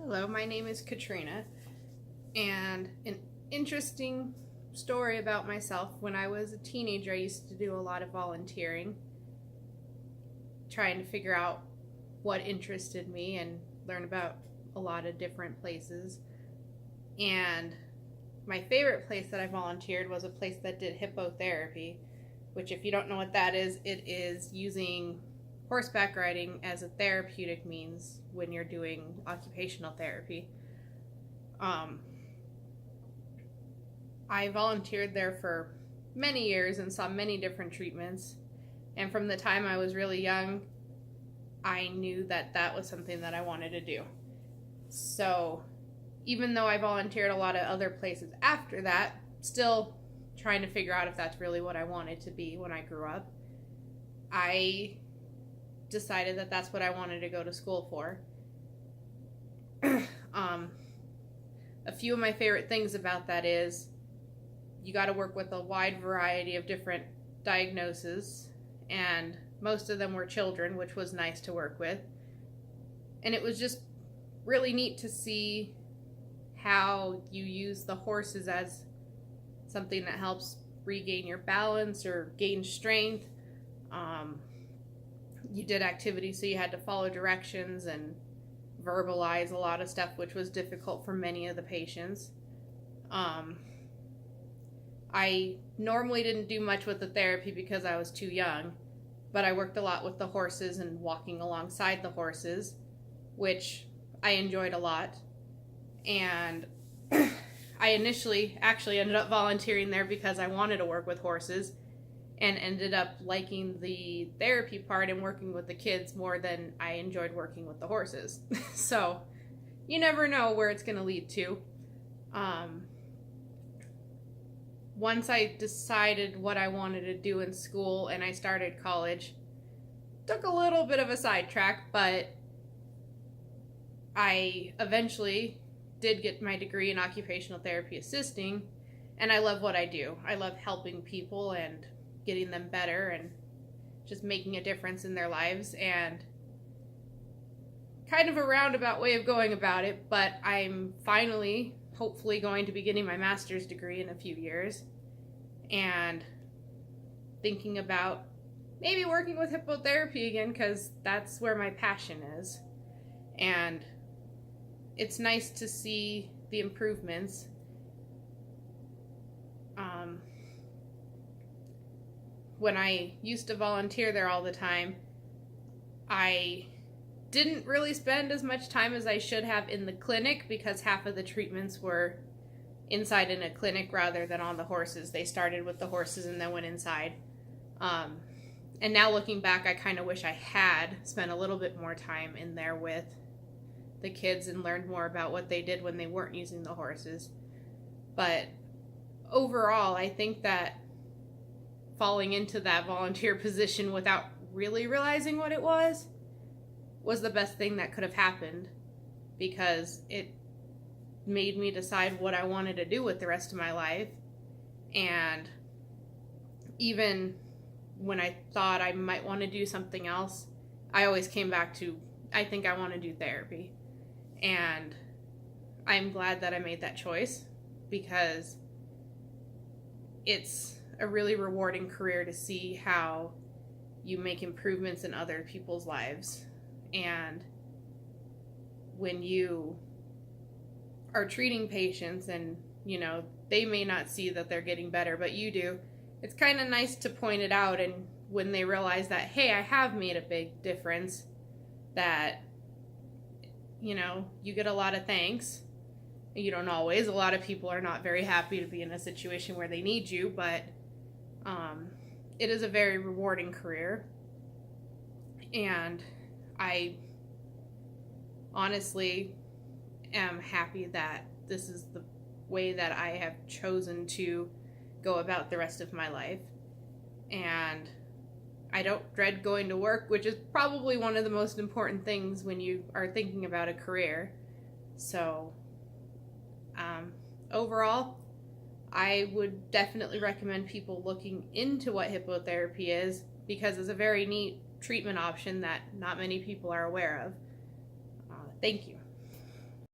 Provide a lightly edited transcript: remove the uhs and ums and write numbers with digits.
Hello, my name is Katrina, and an interesting story about myself. When I was a teenager, I used to do a lot of volunteering, trying to figure out what interested me and learn about a lot of different places. And my favorite place that I volunteered was a place that did hippotherapy, which, if you don't know what that is, it is using horseback riding as a therapeutic means when you're doing occupational therapy. I volunteered there for many years and saw many different treatments. And from the time I was really young, I knew that that was something that I wanted to do. So even though I volunteered a lot of other places after that, still trying to figure out if that's really what I wanted to be when I grew up, I decided that that's what I wanted to go to school for. A few of my favorite things about that is you got to work with a wide variety of different diagnoses, and most of them were children, which was nice to work with. And it was just really neat to see how you use the horses as something that helps regain your balance or gain strength. You did activities, so you had to follow directions and verbalize a lot of stuff, which was difficult for many of the patients. I normally didn't do much with the therapy because I was too young, but I worked a lot with the horses and walking alongside the horses, which I enjoyed a lot. And I initially actually ended up volunteering there because I wanted to work with horses, and ended up liking the therapy part and working with the kids more than I enjoyed working with the horses. So you never know where it's going to lead to. Once I decided what I wanted to do in school and I started college, took a little bit of a sidetrack, but I eventually did get my degree in occupational therapy assisting, and I love what I do. I love helping people and getting them better and just making a difference in their lives, and kind of a roundabout way of going about it, but I'm finally, hopefully, going to be getting my master's degree in a few years, and thinking about maybe working with hippotherapy again, because that's where my passion is. And it's nice to see the improvements. When I used to volunteer there all the time, I didn't really spend as much time as I should have in the clinic, because half of the treatments were inside in a clinic rather than on the horses. They started with the horses and then went inside. And now looking back, I kind of wish I had spent a little bit more time in there with the kids and learned more about what they did when they weren't using the horses. But overall, I think that falling into that volunteer position without really realizing what it was the best thing that could have happened, because it made me decide what I wanted to do with the rest of my life. And even when I thought I might want to do something else, I always came back to, I think I want to do therapy. And I'm glad that I made that choice, because it's a really rewarding career to see how you make improvements in other people's lives. And when you are treating patients and, they may not see that they're getting better, but you do, it's kind of nice to point it out. And when they realize that, hey, I have made a big difference, that, you get a lot of thanks. You don't always. A lot of people are not very happy to be in a situation where they need you, but it is a very rewarding career. And I honestly am happy that this is the way that I have chosen to go about the rest of my life. And I don't dread going to work, which is probably one of the most important things when you are thinking about a career. So overall, I would definitely recommend people looking into what hippotherapy is, because it's a very neat treatment option that not many people are aware of. Thank you.